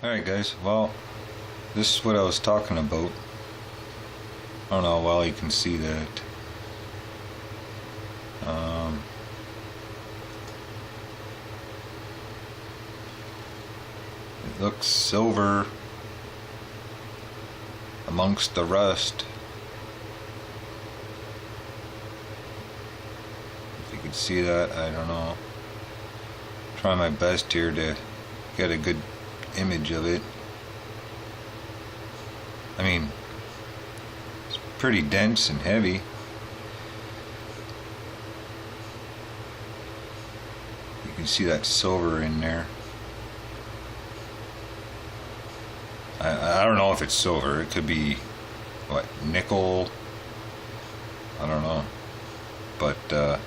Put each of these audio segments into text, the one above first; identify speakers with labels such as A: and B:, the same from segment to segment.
A: Alright guys, well, this is what I was talking about. I don't know how well you can see that. It looks silver amongst the rust. If you can see that, I don't know. Try my best here to get a good image of it. I mean, it's pretty dense and heavy. You can see that silver in there. I don't know if it's silver. It could be, what, nickel? I don't know. But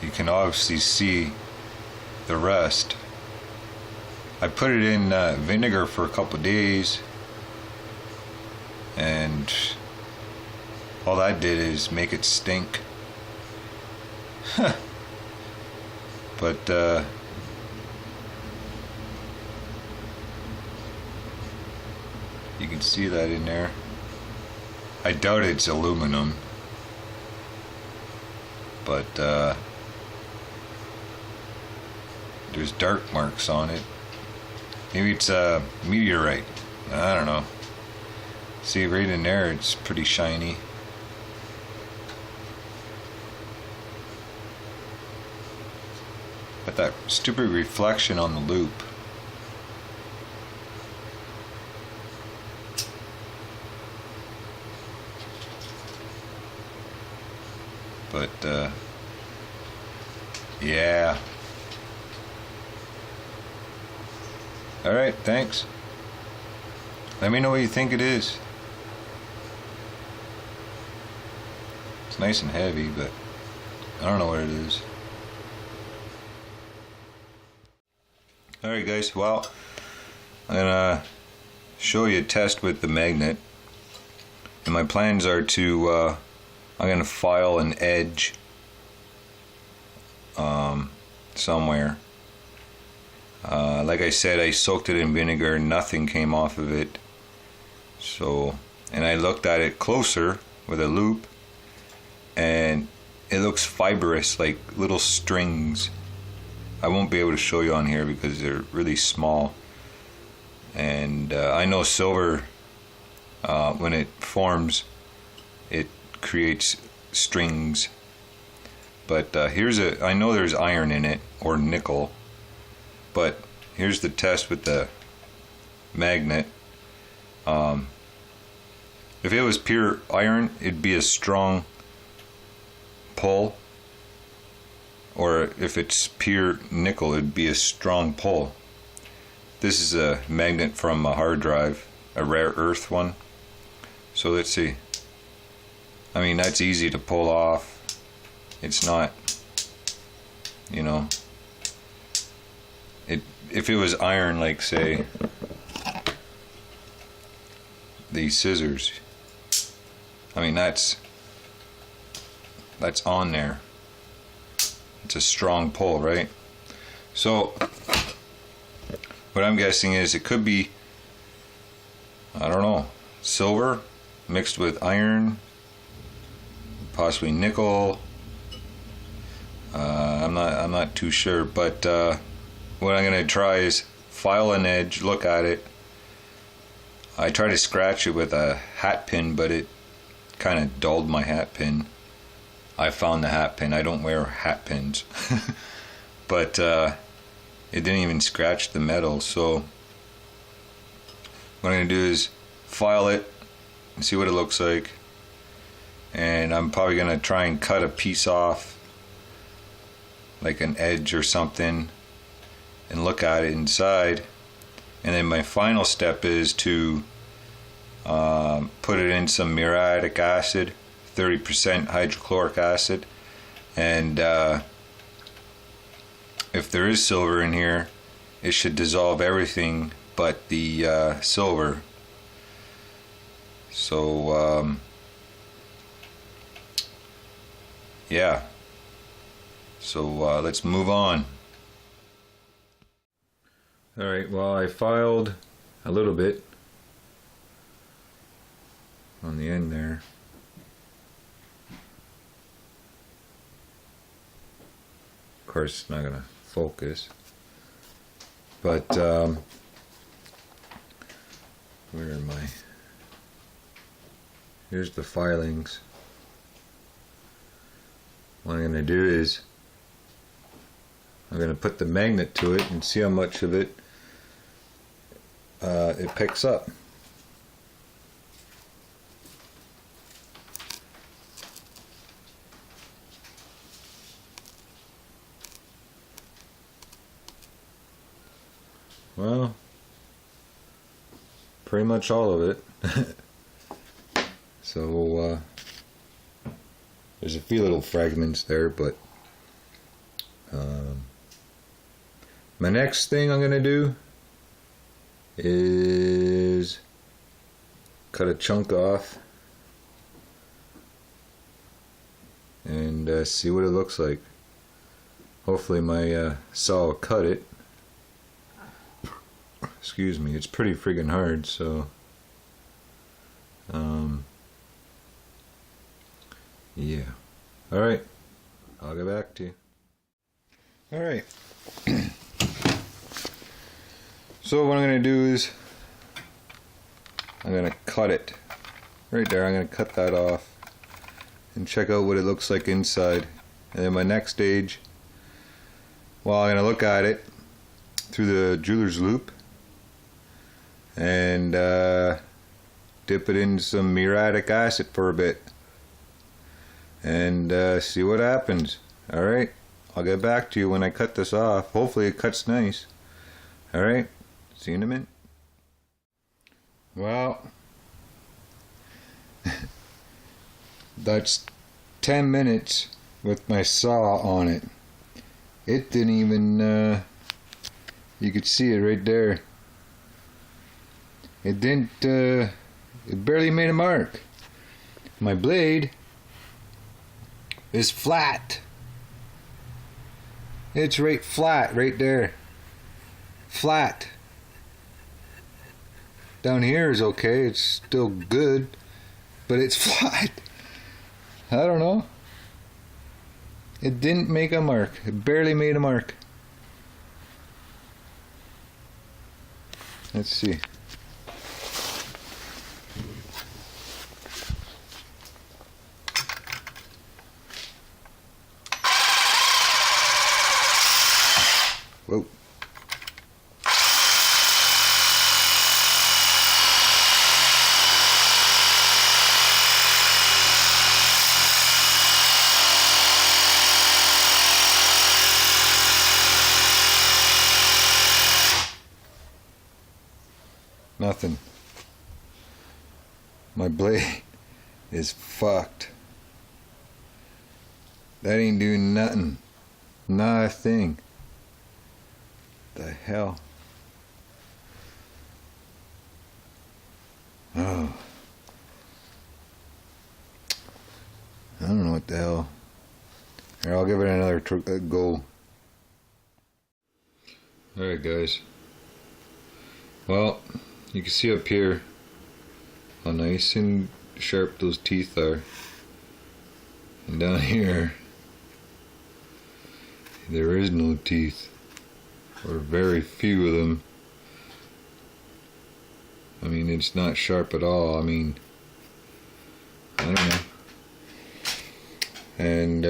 A: you can obviously see the rest. I put it in vinegar for a couple days, and all that did is make it stink. But you can see that in there. I doubt it's aluminum, but there's dark marks on it. Maybe it's a meteorite. I don't know. See, right in there, it's pretty shiny. Got that stupid reflection on the loop. But yeah. Alright, thanks. Let me know what you think it is. It's nice and heavy, but I don't know what it is. Alright guys, well, I'm gonna show you a test with the magnet. And my plans are to, I'm gonna file an edge somewhere. Like I said, I soaked it in vinegar, nothing came off of it. So, and I looked at it closer with a loupe, and it looks fibrous, like little strings. I won't be able to show you on here because they're really small. And I know silver, when it forms, it creates strings. But I know there's iron in it, or nickel. But here's the test with the magnet. If it was pure iron, it'd be a strong pull. Or if it's pure nickel, it'd be a strong pull. This is a magnet from a hard drive, a rare earth one. So let's see. I mean, that's easy to pull off. It's not, you know, if it was iron, like say these scissors, I mean, that's on there. It's a strong pull, right? So what I'm guessing is it could be, I don't know, silver mixed with iron, possibly nickel. I'm not too sure, but what I'm gonna try is file an edge, look at it. I tried to scratch it with a hat pin, but it kind of dulled my hat pin. I found the hat pin. I don't wear hat pins. But it didn't even scratch the metal. So what I'm going to do is file it and see what it looks like. And I'm probably going to try and cut a piece off, like an edge or something, and look at it inside. And then my final step is to put it in some muriatic acid, 30% hydrochloric acid, and if there is silver in here, it should dissolve everything but the silver. So yeah, so let's move on. Alright, well, I filed a little bit on the end there. Of course, it's not going to focus. But, where am I? Here's the filings. What I'm going to do is I'm going to put the magnet to it and see how much of it it picks up. Well, pretty much all of it. So there's a few little fragments there, but my next thing I'm gonna do is cut a chunk off and see what it looks like. Hopefully my saw will cut it. Excuse me, it's pretty friggin' hard, so yeah. Alright, I'll get back to you. Alright. So what I'm going to do is I'm going to cut it. Right there, I'm going to cut that off and check out what it looks like inside. And then my next stage, well, I'm going to look at it through the jeweler's loop and dip it in some muriatic acid for a bit and see what happens. Alright, I'll get back to you when I cut this off. Hopefully it cuts nice. Alright, see you in a minute. Well, that's 10 minutes with my saw on it. It didn't even, you could see it right there. It didn't, it barely made a mark. My blade is flat. It's right flat, right there. Flat. Down here is okay, it's still good, but it's flat. I don't know. It didn't make a mark. It barely made a mark. Let's see. Whoa. Nothing. My blade is fucked. That ain't doing nothing. Not a thing. The hell? Oh. I don't know what the hell. Here, I'll give it another go. Alright guys. Well, you can see up here how nice and sharp those teeth are. And down here, there is no teeth. Or very few of them. I mean, it's not sharp at all. I mean, I don't know. And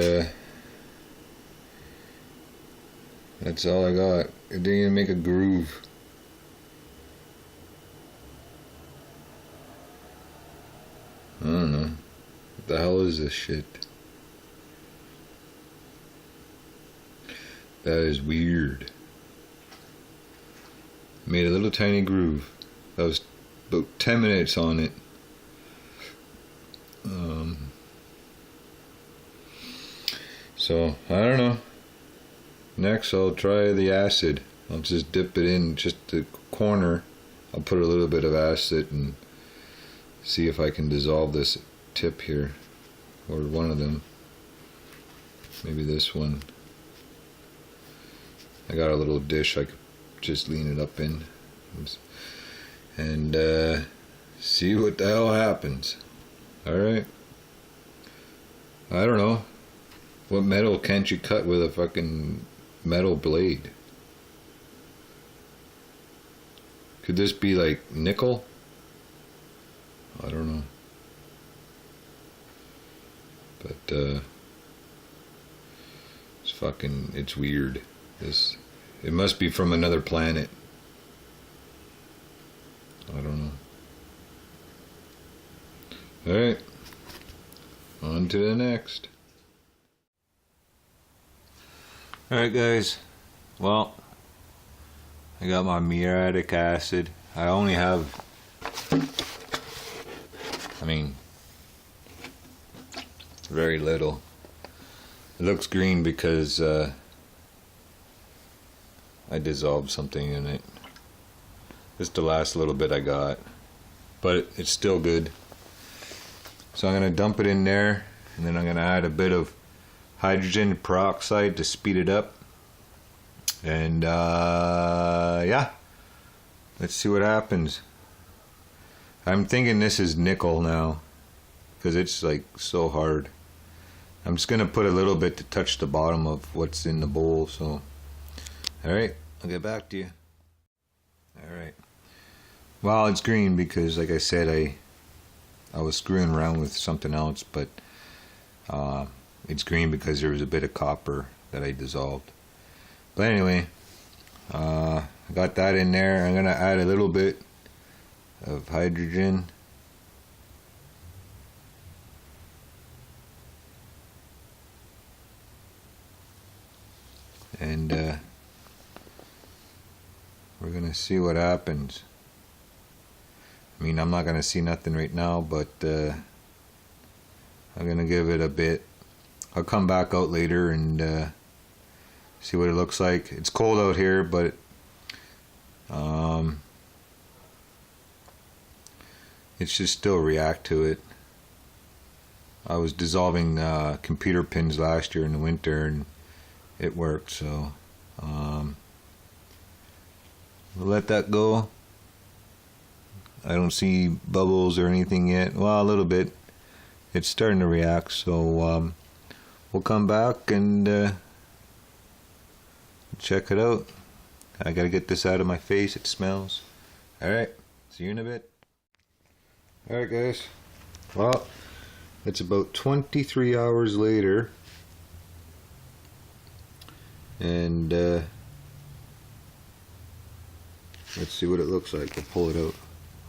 A: that's all I got. It didn't even make a groove. I don't know. What the hell is this shit? That is weird. Made a little tiny groove. That was about 10 minutes on it. So, I don't know. Next I'll try the acid. I'll just dip it in just the corner. I'll put a little bit of acid and see if I can dissolve this tip here. Or one of them. Maybe this one. I got a little dish I could just lean it up in and see what the hell happens. Alright. I don't know. What metal can't you cut with a fucking metal blade? Could this be like nickel? I don't know. But it's weird. It must be from another planet. I don't know. Alright. On to the next. Alright guys. Well, I got my muriatic acid. I only have, very little. It looks green because I dissolved something in it. Just the last little bit I got. But it's still good. So I'm going to dump it in there, and then I'm going to add a bit of hydrogen peroxide to speed it up. And yeah, let's see what happens. I'm thinking this is nickel now, because it's like so hard. I'm just going to put a little bit to touch the bottom of what's in the bowl. So, alright, I'll get back to you. Alright. Well, it's green because, like I said, I was screwing around with something else, but it's green because there was a bit of copper that I dissolved. But anyway, I got that in there. I'm going to add a little bit of hydrogen. And we're going to see what happens. I'm not going to see nothing right now, but I'm going to give it a bit. I'll come back out later and see what it looks like. It's cold out here, but it should still react to it. I was dissolving computer pins last year in the winter, and it worked, so we'll let that go. I don't see bubbles or anything yet. Well, a little bit. It's starting to react, so we'll come back and check it out. I gotta get this out of my face. It smells. Alright, see you in a bit. Alright guys, well, it's about 23 hours later, and let's see what it looks like. We'll pull it out.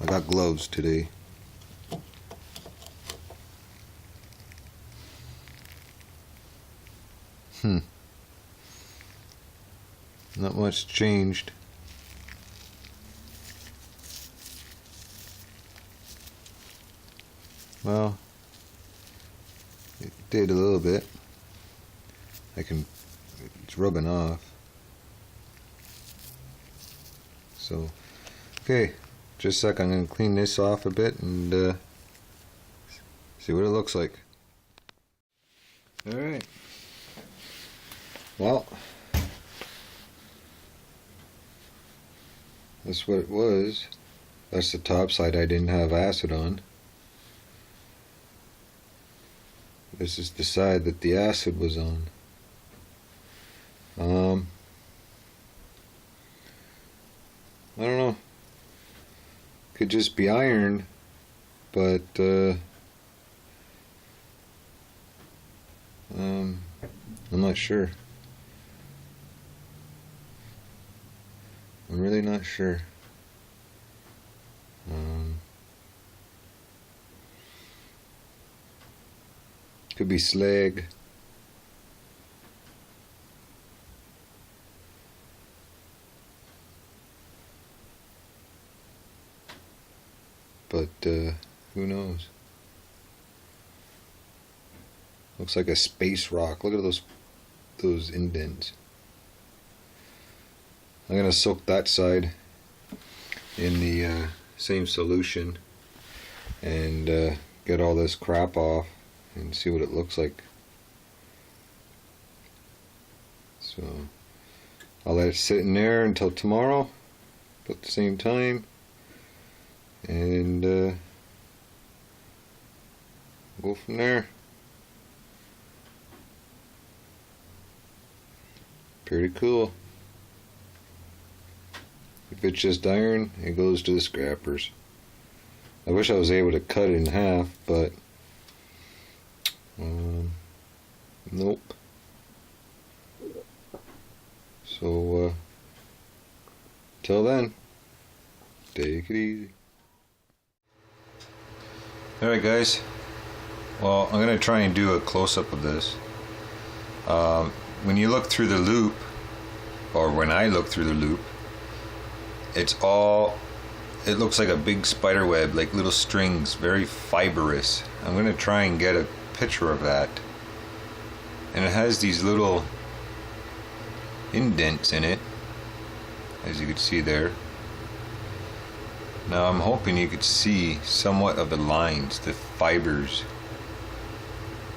A: I got gloves today. Not much changed. Well, it did a little bit. It's rubbing off. So, okay, just a sec, I'm going to clean this off a bit and see what it looks like. Alright. Well, that's what it was. That's the top side I didn't have acid on. This is the side that the acid was on. I don't know. Could just be iron, but I'm not sure. I'm really not sure. Could be slag. But who knows? Looks like a space rock. Look at those indents. I'm gonna soak that side in the same solution and get all this crap off and see what it looks like. So I'll let it sit in there until tomorrow about the same time, and go from there. Pretty cool. If it's just iron, it goes to the scrappers. I wish I was able to cut it in half, but nope. So till then, take it easy. Alright guys, well, I'm going to try and do a close-up of this. When you look through the loop, or when I look through the loop, it looks like a big spider web, like little strings, very fibrous. I'm going to try and get a picture of that. And it has these little indents in it, as you can see there. Now I'm hoping you could see somewhat of the lines, the fibers.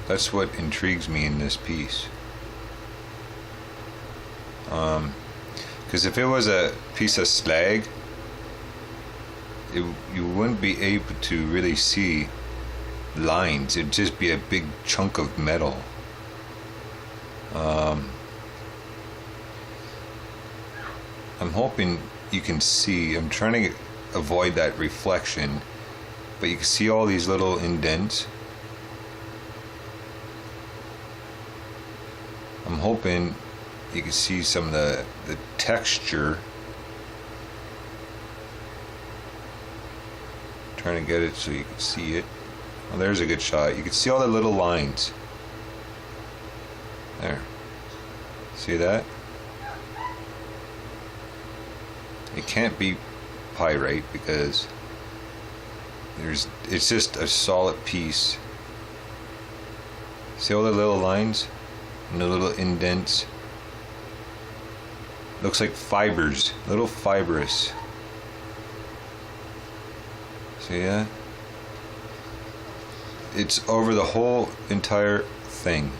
A: That's what intrigues me in this piece. Because if it was a piece of slag, you wouldn't be able to really see lines. It'd just be a big chunk of metal. I'm hoping you can see. I'm trying to avoid that reflection, but you can see all these little indents. I'm hoping you can see some of the texture. Trying to get it so you can see it. Well, there's a good shot. You can see all the little lines. There. See that? It can't be pyrite because it's just a solid piece. See all the little lines and the little indents? Looks like fibers, little fibrous. See that? It's over the whole entire thing.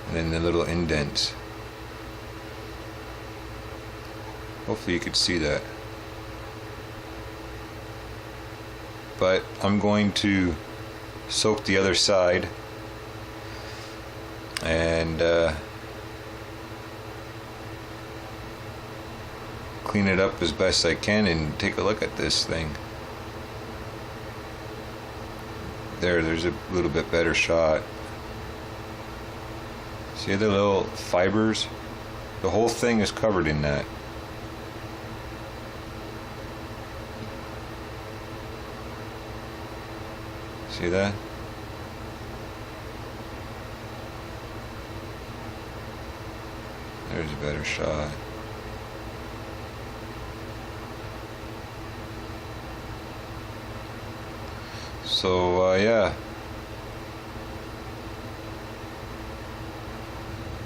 A: And then the little indents. Hopefully you could see that. But I'm going to soak the other side and clean it up as best I can and take a look at this thing. There's a little bit better shot. See the little fibers? The whole thing is covered in that. See that? There's a better shot. So yeah,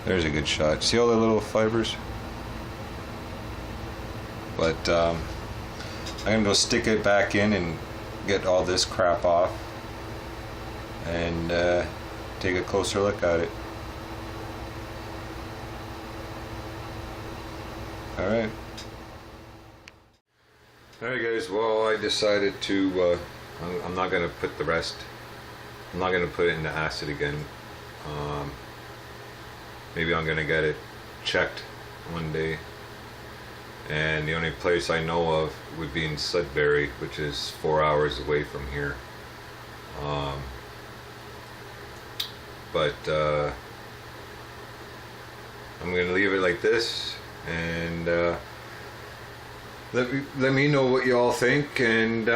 A: there's a good shot. See all the little fibers? But I'm gonna go stick it back in and get all this crap off and take a closer look at it. Alright guys, well, I decided to I'm not going to put the rest, I'm not going to put it into acid again. Maybe I'm going to get it checked one day, and the only place I know of would be in Sudbury, which is 4 hours away from here. But I'm going to leave it like this, and let me know what you all think, and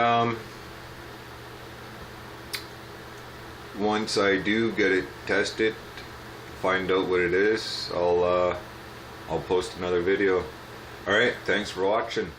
A: once I do get it tested, find out what it is, I'll post another video. Alright, thanks for watching.